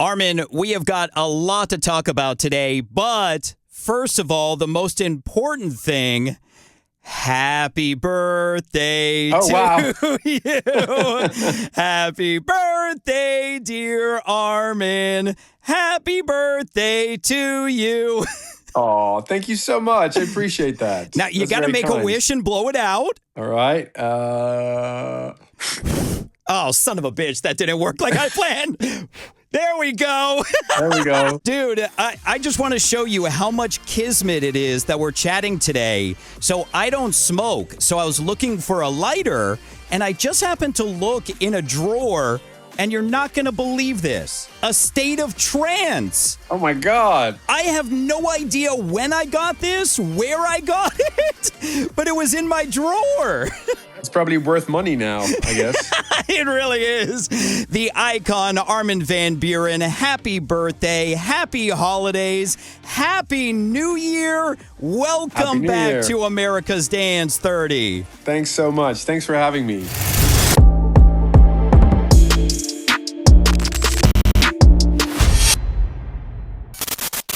Armin, we have got a lot to talk about today, but first of all, the most important thing, happy birthday to you. Happy birthday, dear Armin. Happy birthday to you. Oh, thank you so much. I appreciate that. Now, you got to make a wish and blow it out. All right. Oh, son of a bitch. That didn't work like I planned. There we go. There we go. Dude, I just want to show you how much kismet it is that we're chatting today. So I don't smoke. So I was looking for a lighter, and I just happened to look in a drawer, and you're not going to believe this. A State of Trance. Oh, my God. I have no idea when I got this, where I got it, but it was in my drawer. It's probably worth money now, I guess. It really is. The icon, Armin van Buuren, happy birthday, happy holidays, happy New Year. Welcome back to America's Dance 30. Thanks so much. Thanks for having me.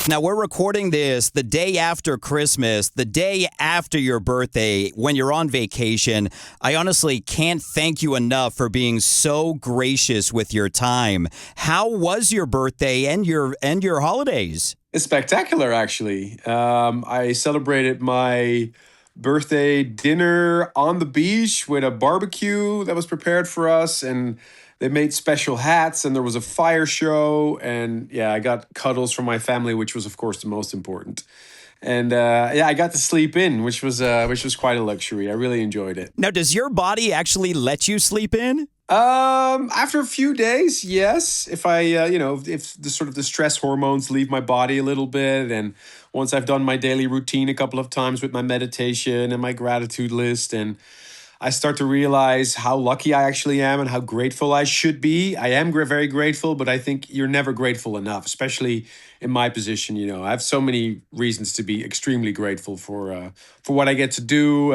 Now, we're recording this the day after Christmas, the day after your birthday, when you're on vacation. I honestly can't thank you enough for being so gracious with your time. How was your birthday and your holidays? It's spectacular, actually. I celebrated my birthday dinner on the beach with a barbecue that was prepared for us, and they made special hats, and there was a fire show, and yeah, I got cuddles from my family, which was, of course, the most important. And I got to sleep in, which was quite a luxury. I really enjoyed it. Now, does your body actually let you sleep in? After a few days, yes. If I, if the sort of the stress hormones leave my body a little bit, and once I've done my daily routine a couple of times with my meditation and my gratitude list, and I start to realize how lucky I actually am and how grateful I should be. I am very grateful, but I think you're never grateful enough, especially in my position. You know, I have so many reasons to be extremely grateful for what I get to do.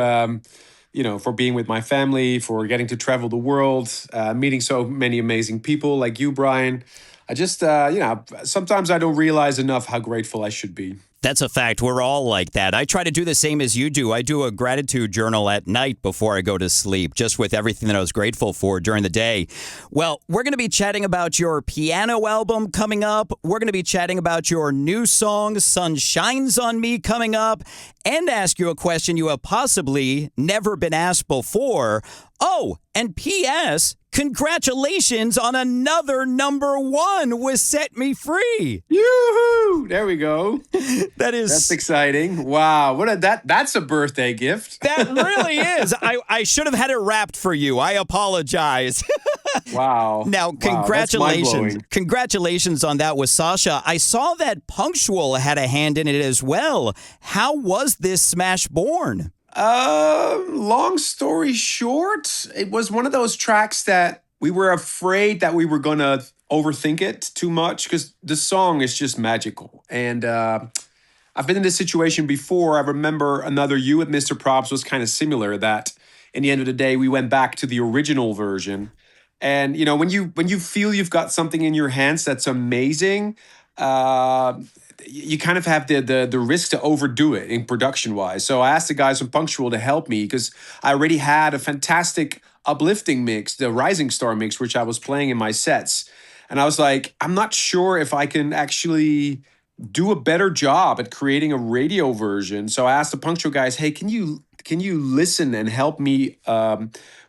For being with my family, for getting to travel the world, meeting so many amazing people like you, Brian. I just, sometimes I don't realize enough how grateful I should be. That's a fact. We're all like that. I try to do the same as you do. I do a gratitude journal at night before I go to sleep, just with everything that I was grateful for during the day. Well, we're going to be chatting about your piano album coming up. We're going to be chatting about your new song, Sun Shines on Me, coming up, and ask you a question you have possibly never been asked before. Oh, and P.S., congratulations on another #1 with Set Me Free. Yoo-hoo! There we go. That's exciting. Wow. That's a birthday gift. That really is. I should have had it wrapped for you. I apologize. Wow. Now, congratulations. Wow, Congratulations on that with SACHA. I saw that Punctual had a hand in it as well. How was this smash born? Long story short, it was one of those tracks that we were afraid that we were going to overthink it too much because the song is just magical. And I've been in this situation before. I remember Another You with Mr. Props was kind of similar, that in the end of the day, we went back to the original version. And, you know, when you feel you've got something in your hands that's amazing, you kind of have the risk to overdo it in production-wise. So I asked the guys from Punctual to help me because I already had a fantastic uplifting mix, the Rising Star mix, which I was playing in my sets. And I was like, I'm not sure if I can actually do a better job at creating a radio version. So I asked the Punctual guys, hey, can you listen and help me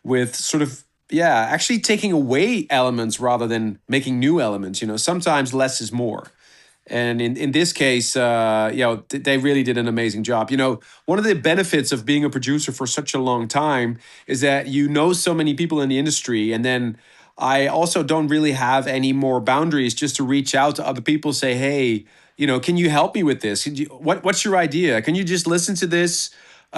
with sort of, actually taking away elements rather than making new elements. You know, sometimes less is more. And in this case, they really did an amazing job. You know, one of the benefits of being a producer for such a long time is that you know so many people in the industry. And then I also don't really have any more boundaries just to reach out to other people, say, hey, you know, can you help me with this? What's your idea? Can you just listen to this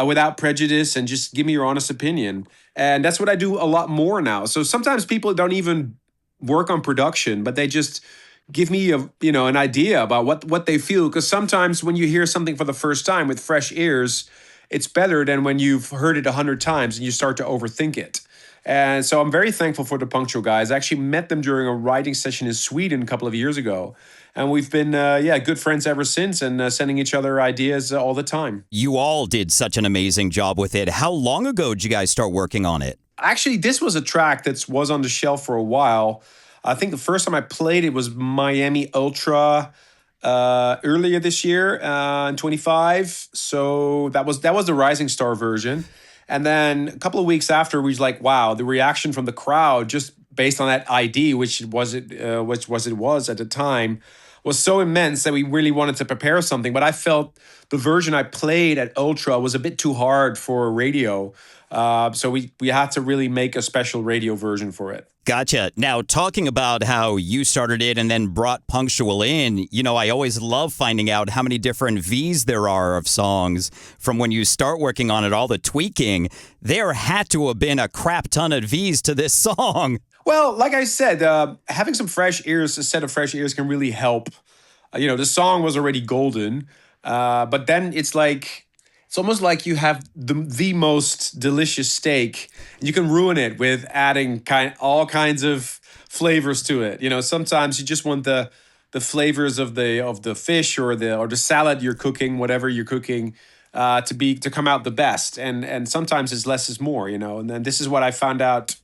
without prejudice and just give me your honest opinion? And that's what I do a lot more now. So sometimes people don't even work on production, but they just give me an idea about what they feel. Because sometimes when you hear something for the first time with fresh ears, it's better than when you've heard it 100 times and you start to overthink it. And so I'm very thankful for the Punctual guys. I actually met them during a writing session in Sweden a couple of years ago. And we've been, good friends ever since and sending each other ideas all the time. You all did such an amazing job with it. How long ago did you guys start working on it? Actually, this was a track that was on the shelf for a while. I think the first time I played it was Miami Ultra earlier this year in 25. So that was the Rising Star version. And then a couple of weeks after, we was like, wow, the reaction from the crowd just based on that ID, which it was at the time, was so immense that we really wanted to prepare something. But I felt the version I played at Ultra was a bit too hard for radio. So we had to really make a special radio version for it. Gotcha. Now, talking about how you started it and then brought Punctual in, I always love finding out how many different V's there are of songs from when you start working on it, all the tweaking. There had to have been a crap ton of V's to this song. Well, like I said, having some fresh ears, a set of fresh ears can really help. The song was already golden, but then it's almost like you have the most delicious steak. You can ruin it with adding all kinds of flavors to it. Sometimes you just want the flavors of the fish or the salad you're cooking, whatever you're cooking, to come out the best. And sometimes it's less is more. And then this is what I found out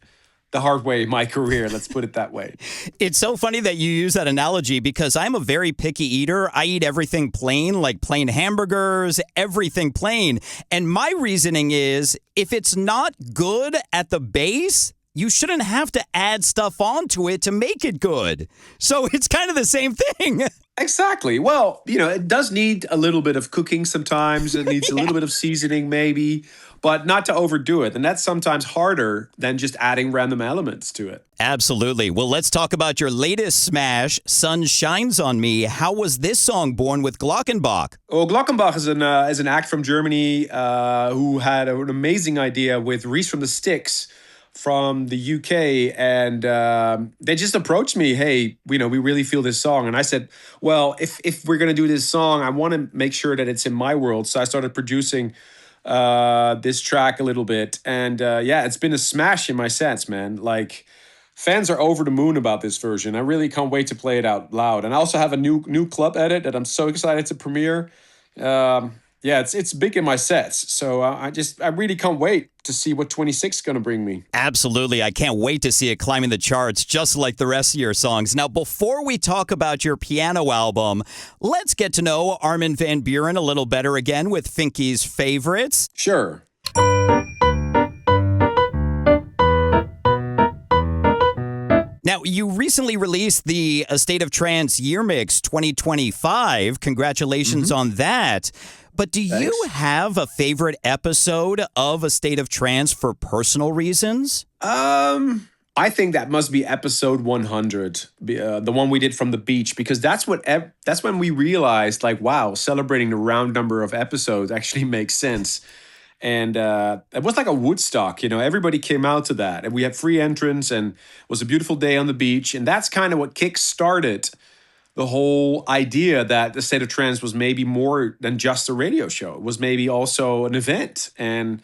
the hard way in my career, let's put it that way. It's so funny that you use that analogy because I'm a very picky eater. I eat everything plain, like plain hamburgers, everything plain. And my reasoning is if it's not good at the base, you shouldn't have to add stuff onto it to make it good. So it's kind of the same thing. Exactly. Well, it does need a little bit of cooking sometimes. It needs a little bit of seasoning maybe, but not to overdo it. And that's sometimes harder than just adding random elements to it. Absolutely. Well, let's talk about your latest smash, Sun Shines on Me. How was this song born with Glockenbach? Well, Glockenbach is an act from Germany who had an amazing idea with Reese from the Sticks from the UK, and they just approached me, hey, we really feel this song. And I said, well, if we're going to do this song, I want to make sure that it's in my world. So I started producing this track a little bit. And it's been a smash in my sets, man. Like, fans are over the moon about this version. I really can't wait to play it out loud. And I also have a new club edit that I'm so excited to premiere. It's big in my sets. So I really can't wait to see what 26 is going to bring me. Absolutely. I can't wait to see it climbing the charts just like the rest of your songs. Now, before we talk about your piano album, let's get to know Armin van Buuren a little better again with Finky's favorites. Sure. Now, you recently released the A State of Trance Year Mix 2025. Congratulations on that. But do Thanks. you have a favorite episode of A State of Trance for personal reasons? I think that must be episode 100, the one we did from the beach, because that's when we realized, like, wow, celebrating the round number of episodes actually makes sense. And it was like a Woodstock, everybody came out to that. And we had free entrance and it was a beautiful day on the beach. And that's kind of what kick-started the whole idea that the State of Trance was maybe more than just a radio show. It was maybe also an event. And,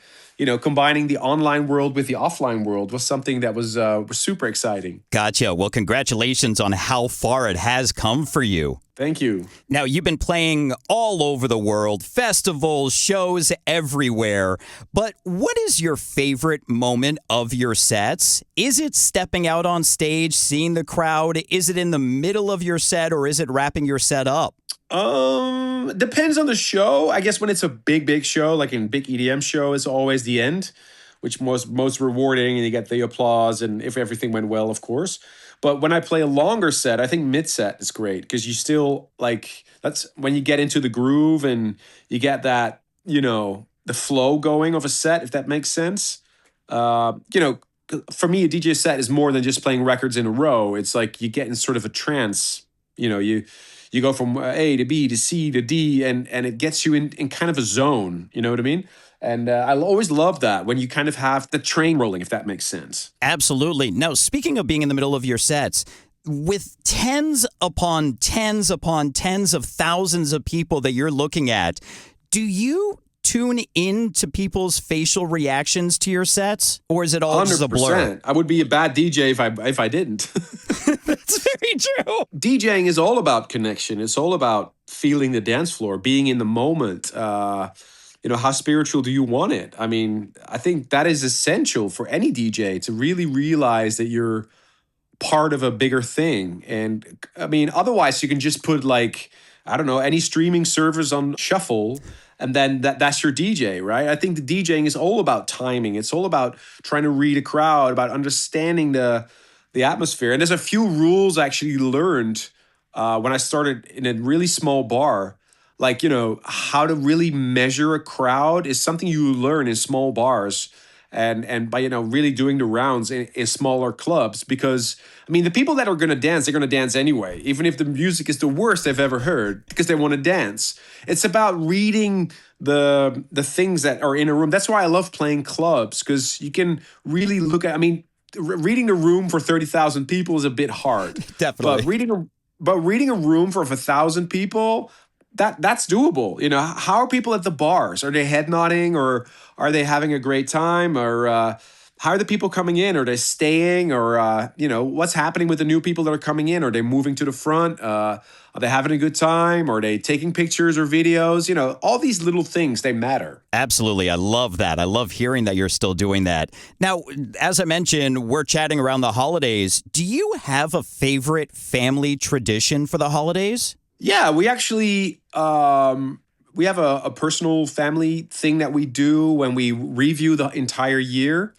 combining the online world with the offline world was something that was super exciting. Gotcha. Well, congratulations on how far it has come for you. Thank you. Now, you've been playing all over the world, festivals, shows everywhere. But what is your favorite moment of your sets? Is it stepping out on stage, seeing the crowd? Is it in the middle of your set, or is it wrapping your set up? Depends on the show. I guess when it's a big show, like in big EDM show, it's always the end, which most rewarding, and you get the applause, and if everything went well, of course. But when I play a longer set, I think mid-set is great because you still, that's when you get into the groove and you get that, the flow going of a set, if that makes sense. For me, a DJ set is more than just playing records in a row. It's like you get in sort of a trance. You go from A to B to C to D, and it gets you in kind of a zone. You know what I mean? And I always love that when you kind of have the train rolling, if that makes sense. Absolutely. Now, speaking of being in the middle of your sets, with tens upon tens upon tens of thousands of people that you're looking at, do you tune in to people's facial reactions to your sets? Or is it all just a blur? 100%. I would be a bad DJ if I didn't. That's very true. DJing is all about connection. It's all about feeling the dance floor, being in the moment. How spiritual do you want it? I mean, I think that is essential for any DJ to really realize that you're part of a bigger thing. And I mean, otherwise you can just put like, I don't know, any streaming service on shuffle, and then that's your DJ, right? I think the DJing is all about timing. It's all about trying to read a crowd, about understanding the atmosphere. And there's a few rules I actually learned when I started in a really small bar. Like, how to really measure a crowd is something you learn in small bars and by, really doing the rounds in smaller clubs. Because, I mean, the people that are going to dance, they're going to dance anyway, even if the music is the worst they've ever heard, because they want to dance. It's about reading the things that are in a room. That's why I love playing clubs, because you can really look at, I mean, reading the room for 30,000 people is a bit hard. Definitely. But reading a room for 1,000 people, that's doable. How are people at the bars? Are they head nodding, or are they having a great time? Or how are the people coming in? Are they staying? Or what's happening with the new people that are coming in? Are they moving to the front? Are they having a good time? Are they taking pictures or videos? All these little things, they matter. Absolutely. I love that. I love hearing that you're still doing that. Now, as I mentioned, we're chatting around the holidays. Do you have a favorite family tradition for the holidays? Yeah, we actually we have a personal family thing that we do when we review the entire year,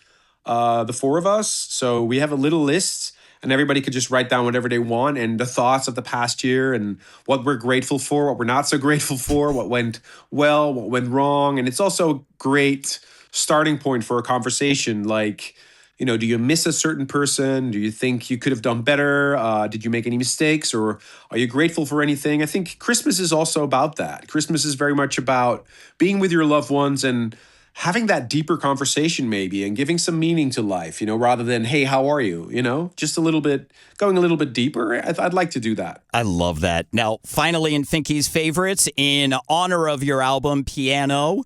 the four of us. So we have a little list, and everybody could just write down whatever they want and the thoughts of the past year and what we're grateful for, what we're not so grateful for, what went well, what went wrong. And it's also a great starting point for a conversation like, do you miss a certain person? Do you think you could have done better? Did you make any mistakes, or are you grateful for anything? I think Christmas is also about that. Christmas is very much about being with your loved ones and having that deeper conversation maybe, and giving some meaning to life, rather than, hey, how are you? Just a little bit, going a little bit deeper. I'd like to do that. I love that. Now, finally, in Finky's favorites, in honor of your album, Piano,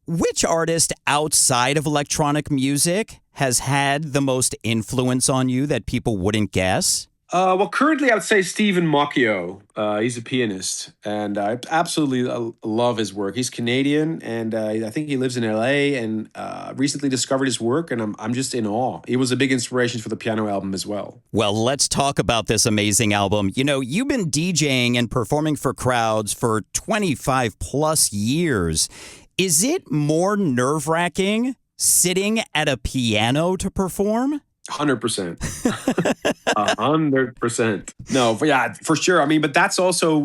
which artist outside of electronic music has had the most influence on you that people wouldn't guess? Well, currently I would say Stephen Macchio. He's a pianist, and I absolutely love his work. He's Canadian, and I think he lives in LA, and recently discovered his work, and I'm just in awe. He was a big inspiration for the Piano album as well. Well, let's talk about this amazing album. You've been DJing and performing for crowds for 25 plus years. Is it more nerve-wracking sitting at a piano to perform? 100%. 100%. No, yeah, for sure. I mean, but that's also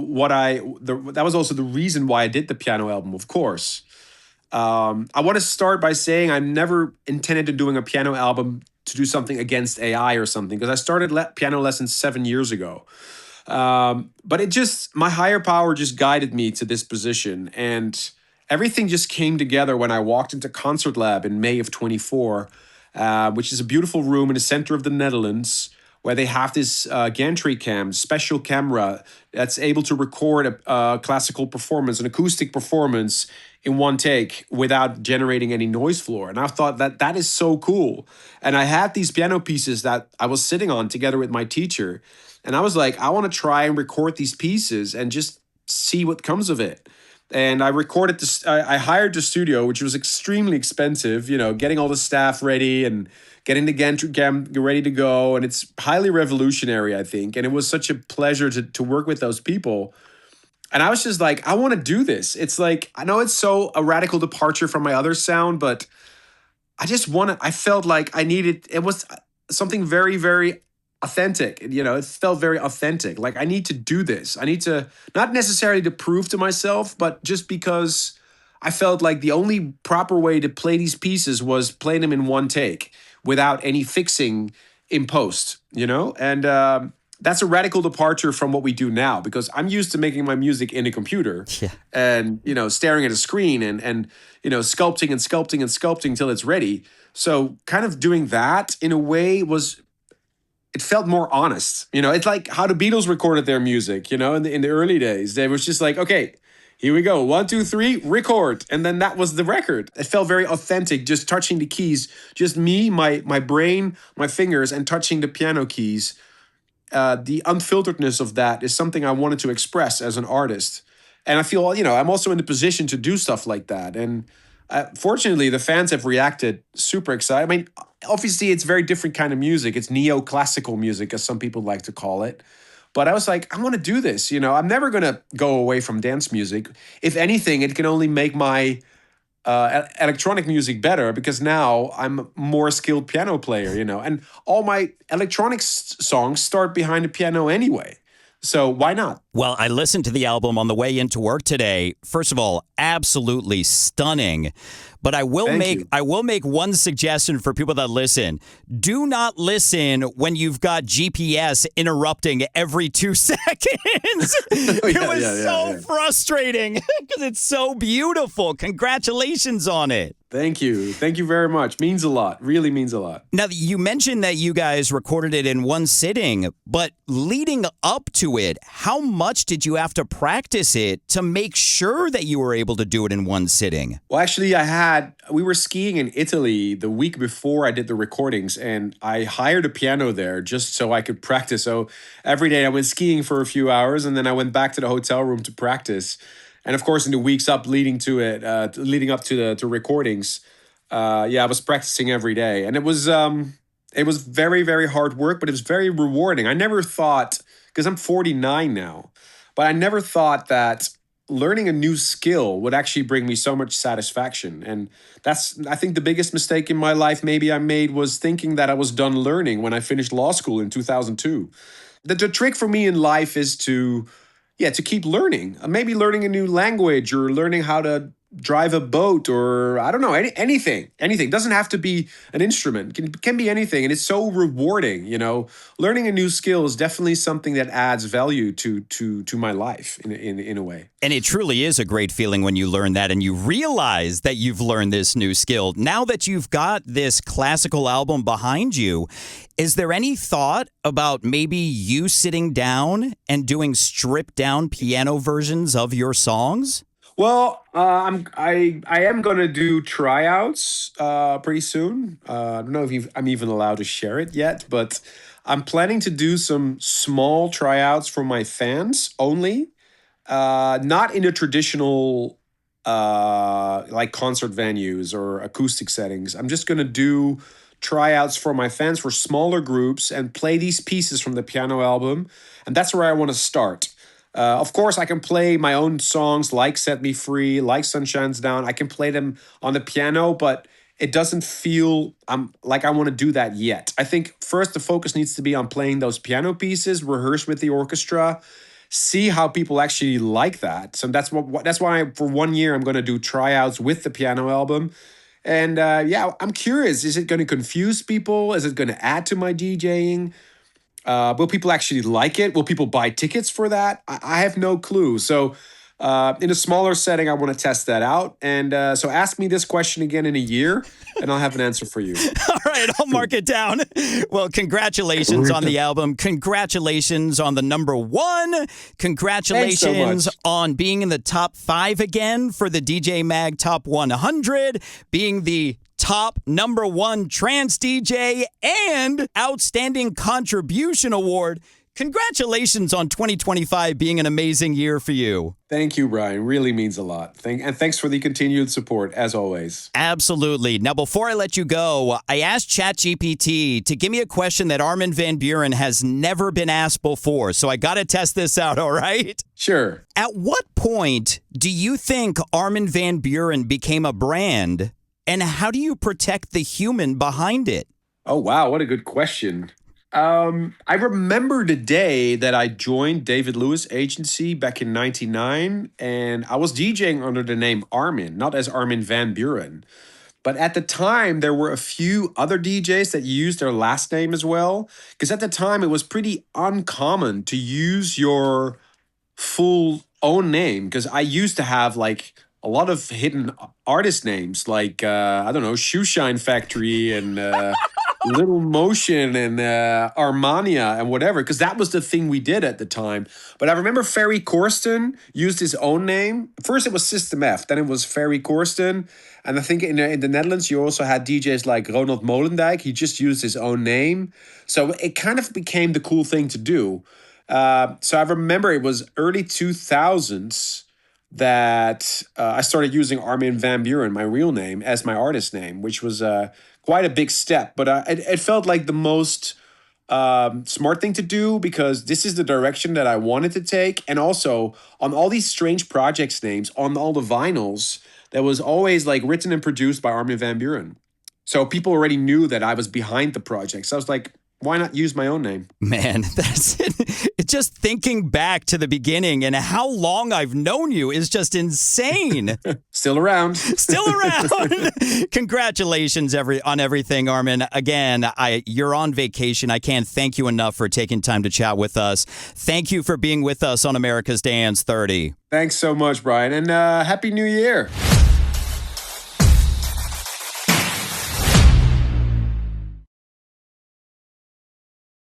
that was also the reason why I did the piano album, of course. I want to start by saying I never intended to doing a piano album to do something against AI or something, because I started piano lessons 7 years ago. But my higher power just guided me to this position, and everything just came together when I walked into Concert Lab in May of 24, which is a beautiful room in the center of the Netherlands, where they have this gantry cam, special camera that's able to record a classical performance, an acoustic performance in one take without generating any noise floor. And I thought that is so cool. And I had these piano pieces that I was sitting on together with my teacher. And I was like, I want to try and record these pieces and just see what comes of it. And I recorded this. I hired the studio, which was extremely expensive. Getting all the staff ready and getting the gantry cam ready to go, and it's highly revolutionary, I think. And it was such a pleasure to work with those people. And I was just like, I want to do this. It's like, I know it's so a radical departure from my other sound, but I felt like I needed. It was something very, very authentic. It felt very authentic. Like, I need to do this. I need to, not necessarily to prove to myself, but just because I felt like the only proper way to play these pieces was playing them in one take without any fixing in post, And that's a radical departure from what we do now, because I'm used to making my music in a computer and, staring at a screen and sculpting and sculpting and sculpting till it's ready. So kind of doing that in a way it felt more honest. It's like how the Beatles recorded their music, in the early days. They was just like, okay, Here we go. 1, 2, 3, record. And then that was the record. It felt very authentic, just touching the keys. Just me, my brain, my fingers, and touching the piano keys. The unfilteredness of that is something I wanted to express as an artist. And I feel, I'm also in the position to do stuff like that. And fortunately, the fans have reacted super excited. I mean, obviously, it's very different kind of music. It's neoclassical music, as some people like to call it. But I was like, I want to do this. I'm never going to go away from dance music. If anything, it can only make my electronic music better because now I'm a more skilled piano player, and all my electronic songs start behind the piano anyway. So why not? Well, I listened to the album on the way into work today. First of all, absolutely stunning. But I will make one suggestion for people that listen. Do not listen when you've got GPS interrupting every 2 seconds. It was frustrating because it's so beautiful. Congratulations on it. Thank you. Thank you very much. Means a lot. Really means a lot. Now, you mentioned that you guys recorded it in one sitting, but leading up to it, how much did you have to practice it to make sure that you were able to do it in one sitting? Well, actually, we were skiing in Italy the week before I did the recordings, and I hired a piano there just so I could practice. So every day I went skiing for a few hours, and then I went back to the hotel room to practice. And of course, in the weeks leading up to the recordings, I was practicing every day, and it was very, very hard work, but it was very rewarding. I never thought, because I'm 49 now, but I never thought that learning a new skill would actually bring me so much satisfaction. And that's, I think, the biggest mistake in my life maybe I made was thinking that I was done learning when I finished law school in 2002. The trick for me in life is to keep learning. Maybe learning a new language or learning how to drive a boat or I don't know, anything. Anything. Doesn't have to be an instrument. Can be anything. And it's so rewarding, Learning a new skill is definitely something that adds value to my life in a way. And it truly is a great feeling when you learn that and you realize that you've learned this new skill. Now that you've got this classical album behind you, is there any thought about maybe you sitting down and doing stripped down piano versions of your songs? Well, I am gonna do tryouts pretty soon. I don't know if I'm even allowed to share it yet, but I'm planning to do some small tryouts for my fans only, not in a traditional like concert venues or acoustic settings. I'm just gonna do tryouts for my fans for smaller groups and play these pieces from the piano album, and that's where I want to start. Of course, I can play my own songs like Set Me Free, like Sun Shines Down. I can play them on the piano, but it doesn't feel like I want to do that yet. I think first the focus needs to be on playing those piano pieces, rehearse with the orchestra, see how people actually like that. So that's why for 1 year I'm going to do tryouts with the piano album. And I'm curious, is it going to confuse people? Is it going to add to my DJing? Will people actually like it? Will people buy tickets for that? I have no clue. So in a smaller setting, I want to test that out. And so ask me this question again in a year, and I'll have an answer for you. All right, I'll mark it down. Well, congratulations on the album. Congratulations on the #1. Congratulations on being in the top 5 again for the DJ Mag Top 100, being the top #1 trance DJ and Outstanding Contribution Award. Congratulations on 2025 being an amazing year for you. Thank you, Brian. Really means a lot. And thanks for the continued support, as always. Absolutely. Now, before I let you go, I asked ChatGPT to give me a question that Armin van Buuren has never been asked before. So I got to test this out, all right? Sure. At what point do you think Armin van Buuren became a brand? And how do you protect the human behind it? Oh, wow. What a good question. I remember the day that I joined David Lewis Agency back in 99, and I was DJing under the name Armin, not as Armin van Buuren. But at the time, there were a few other DJs that used their last name as well. Because at the time, it was pretty uncommon to use your full own name. Because I used to have like a lot of hidden artist names like, I don't know, Shoe Shine Factory and, Little Motion and Armania and whatever, because that was the thing we did at the time. But I remember Ferry Corsten used his own name. First it was System F, then it was Ferry Corsten. And I think in the Netherlands, you also had DJs like Ronald Molendijk. He just used his own name. So it kind of became the cool thing to do. So I remember it was early 2000s that I started using Armin van Buuren, my real name, as my artist name, which was quite a big step. But it felt like the most smart thing to do because this is the direction that I wanted to take. And also on all these strange projects names, on all the vinyls, that was always like written and produced by Armin van Buuren. So people already knew that I was behind the project. So I was like, why not use my own name? Man, that's it. Just thinking back to the beginning and how long I've known you is just insane. Still around. Still around. Congratulations on everything, Armin. Again, you're on vacation. I can't thank you enough for taking time to chat with us. Thank you for being with us on America's Dance 30. Thanks so much, Brian, and Happy New Year.